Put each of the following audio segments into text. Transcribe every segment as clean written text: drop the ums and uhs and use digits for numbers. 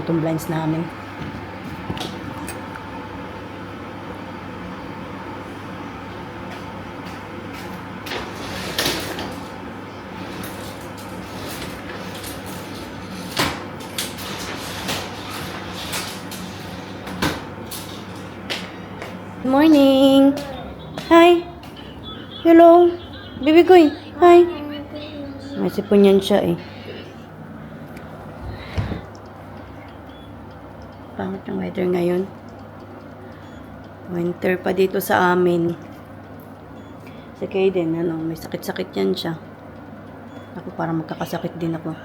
itong blinds namin. Good morning! Hi! Hello! Baby ko eh! Hi! May sipon yan siya eh. Pangit ang weather ngayon. Winter pa dito sa amin. Si Kaden, may sakit-sakit yan siya. Ako parang magkakasakit din ako.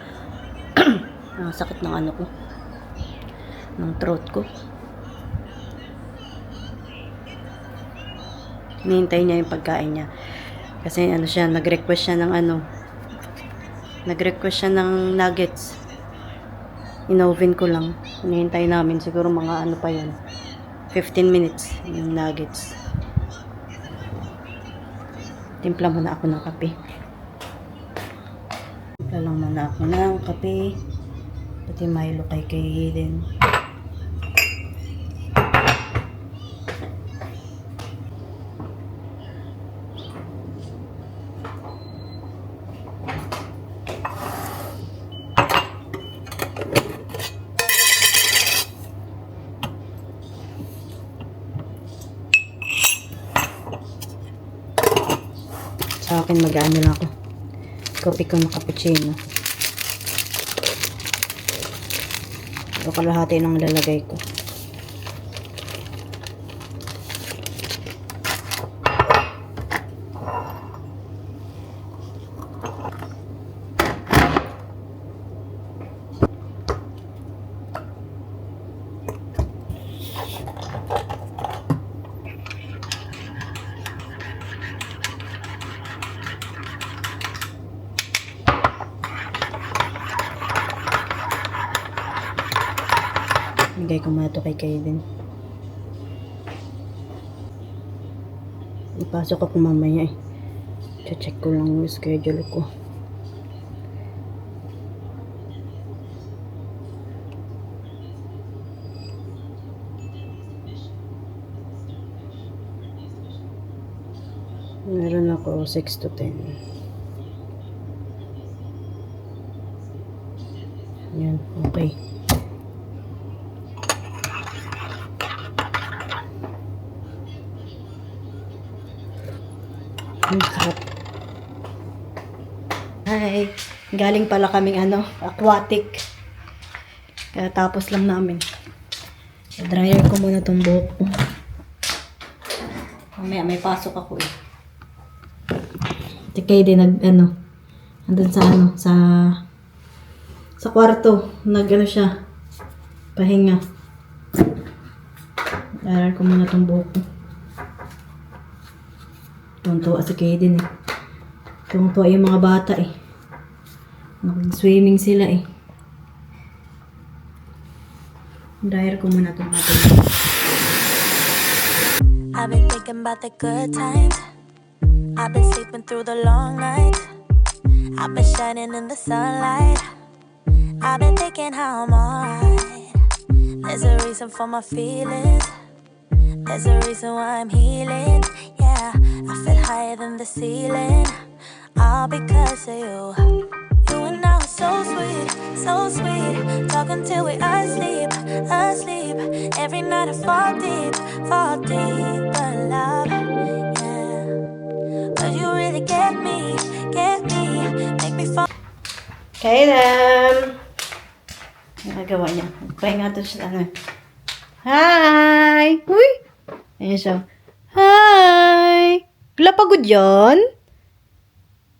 Ang sakit ng ko. Ng throat ko. Hinihintay niya yung pagkain niya. Kasi siya, nag-request siya ng Nag-request siya ng nuggets. In-oven ko lang. Hinihintay namin. Siguro mga pa yan. 15 minutes yung nuggets. Timpla muna ako ng kape. Timpla lang muna ako ng kape. Pati Milo kay Kaden. Sa akin mag-ano lang ako. Kopi ko ng cappuccino. Ito kalahati ng lalagay ko. Bigay ko muna ito kay Kaden. Ipasok ako mamaya eh. Check ko lang yung schedule ko. Meron ako 6 to 10. Yan, okay. Sarap. Hi. Galing pala kaming aquatic. Kaya tapos lang namin. Dryer ko muna tong buhok ko. Mamaya may pasok ako eh. Tikay din andun sa kwarto. Siya. Pahinga. Dryer ko muna tong buhok ko. Tuntua si Kaden eh. Tuntua yung mga bata eh. Nag-swimming sila eh. Dryer ko muna itong natin. I've been thinking about the good times. I've been sleeping through the long nights. I've been shining in the sunlight. I've been thinking how I'm alright. There's a reason for my feelings. There's a reason why I'm healing. Yeah, I feel higher than the ceiling. All because of you. You and I are so sweet, so sweet. Talking till we asleep, asleep. Every night I fall deep in love. Yeah, 'cause you really get me, make me fall. Kaden! Nakagawa niya. Pahinga to siya. Hi! Uy! Ayan siya. Hi! Wala pagod yan?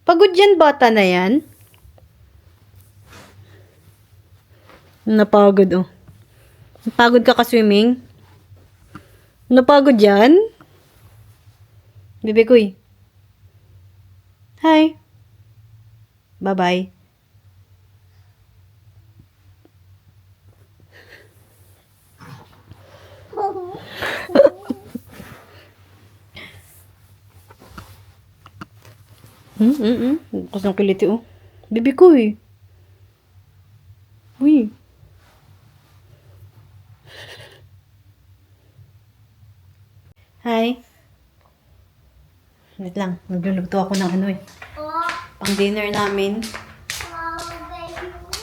Pagod yan bata na yan? Napagod oh. Napagod ka ka-swimming? Napagod yan? Bebe ko eh. Hi! Bye-bye. Bukas ng kiliti oh. Bibi ko eh. Uy. Hi. Wait lang. Nagluluto ako ng ano eh. Pang dinner namin.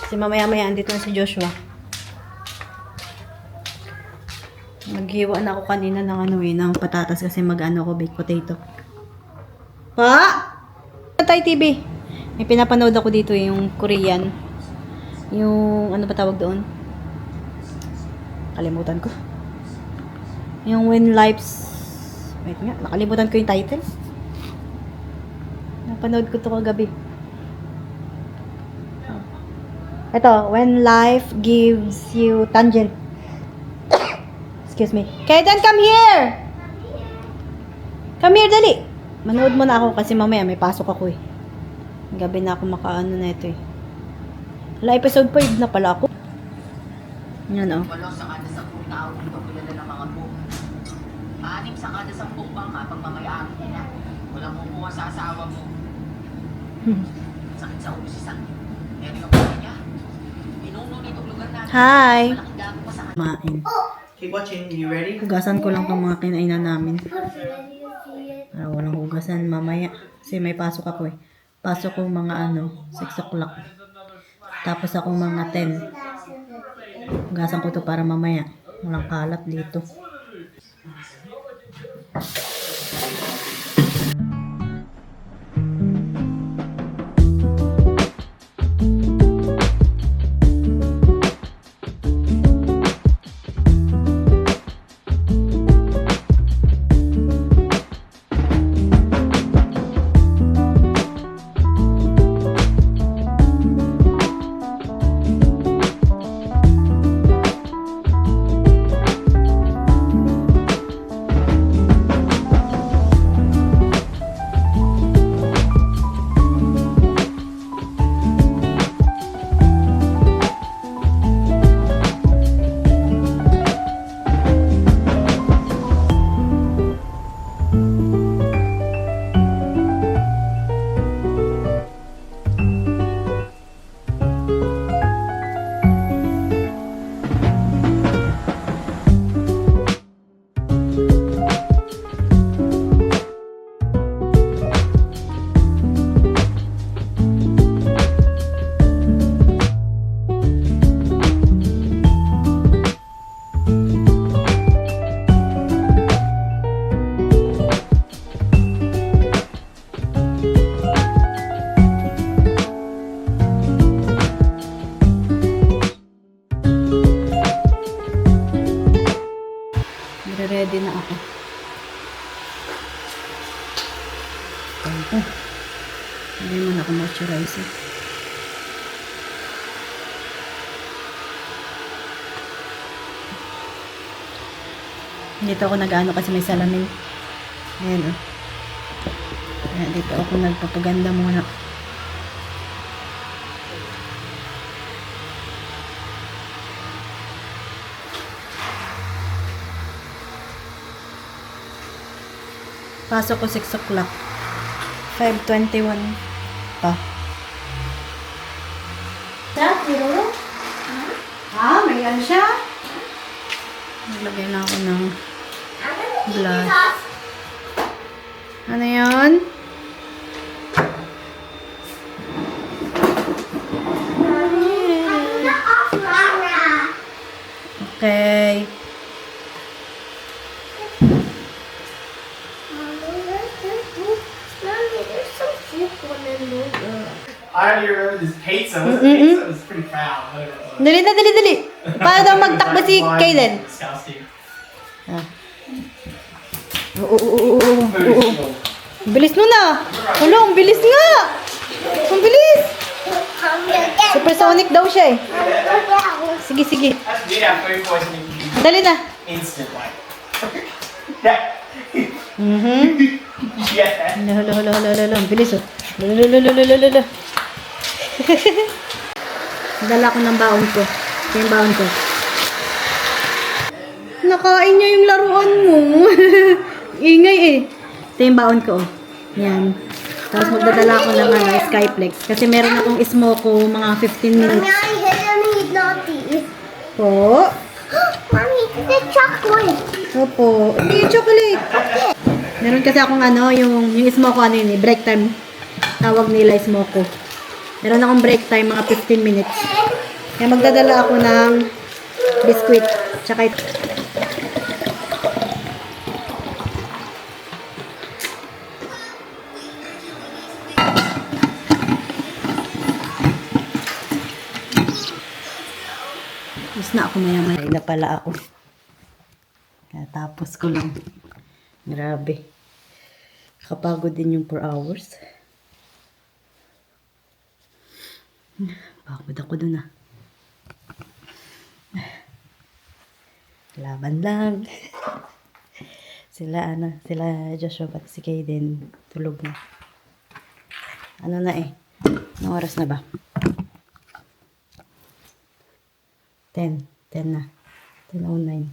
Kasi mamaya-maya andito na si Joshua. Naghiwa na ako kanina ng ano eh, ng patatas kasi mag-ano ko, baked potato. Pa! Tay TV. May pinapanood ako dito eh, yung Korean. Yung, ano ba tawag doon? Kalimutan ko. Yung When Life's... Wait nga, nakalimutan ko yung title. Napanood ko to kagabi. Ito, When Life Gives You Tangent. Excuse me. Kaiden, come here! Come here, dali! Manood mo na ako kasi mamaya may pasok ako eh. Gabi na ako makaano na ito eh. Wala, episode 5 na pala ako. Yan o. 8 sa kada 10 tao dito kilala ng mga book. 6 sa kada 10 bangka pagmamayari nila. Walang kukuha sa asawa mo. Sakit sa ulo si Sandy. Pero yung pala niya, pinuno nitong lugar natin. Hi! Malaking gago pa sa kanya. Kumain. Keep watching. You ready? Hugasan ko lang itong mga kinainan namin. Para walang hugasan mamaya. Kasi may pasok ako eh. Pasok ko mga 6 o'clock. Tapos ako mga 10. Hugasan ko to para mamaya. Walang kalat dito. Ready na ako. Hindi mo na ako moisturizer. Dito ako nag-ano kasi may salamin. Ayan o. Ayan, dito ako nagpapaganda muna. Pasok ko 6 o'clock. 5:21 pa. May ano siya? Naglagay na ako ng blood. Ano yun? Okay. I already remember this pizza. Pizza was pretty foul. I don't know. Dali na, dali, dali. Para daw magtakbo si Kaden. Disgusting. Ah. Oo. Bilis mo na. Wala, ang bilis nga. Ang bilis. Supersonic daw siya eh. Sige, sige. That's me. I have food poisoning. Dali na. Instant like. Yeah. Yeah. Hala. Ang bilis oh. Lulululululululu. Dala ko ng baon ko. Ito yung baon ko. Nakain niya yung laruan mo. Ingay eh. Ito yung baon ko. Yan. Tapos magdadala ko ng Skyplex. Kasi meron akong smoko mga 15 minutes. Po. Mommy, the chocolate. Opo. Hindi yung chocolate. Meron kasi akong ano, yung smoke ko ano yun eh, break time. Tawag nila smoke ko. Meron akong break time, mga 15 minutes. Kaya magdadala ako ng biscuit. Tsaka ito. Tapos na ako maya-maya. Na pala ako. Tapos ko lang. Grabe. Kapagod din yung 4 hours. Pagod ako dun ah. Laban lang. Sila Joshua at si Kaden tulog na. Ano na eh? Anong oras na ba? 10 na. 10:09.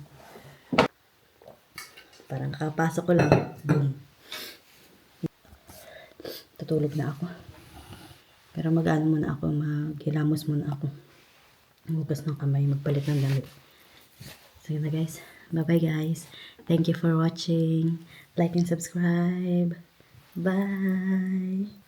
Parang kakapasok ko lang. Boom. Tutulog na ako. Pero mag-ano muna ako, maghilamos muna ako. Hugas ng kamay, magpalit ng damit. Sige na guys. Bye-bye guys. Thank you for watching. Like and subscribe. Bye!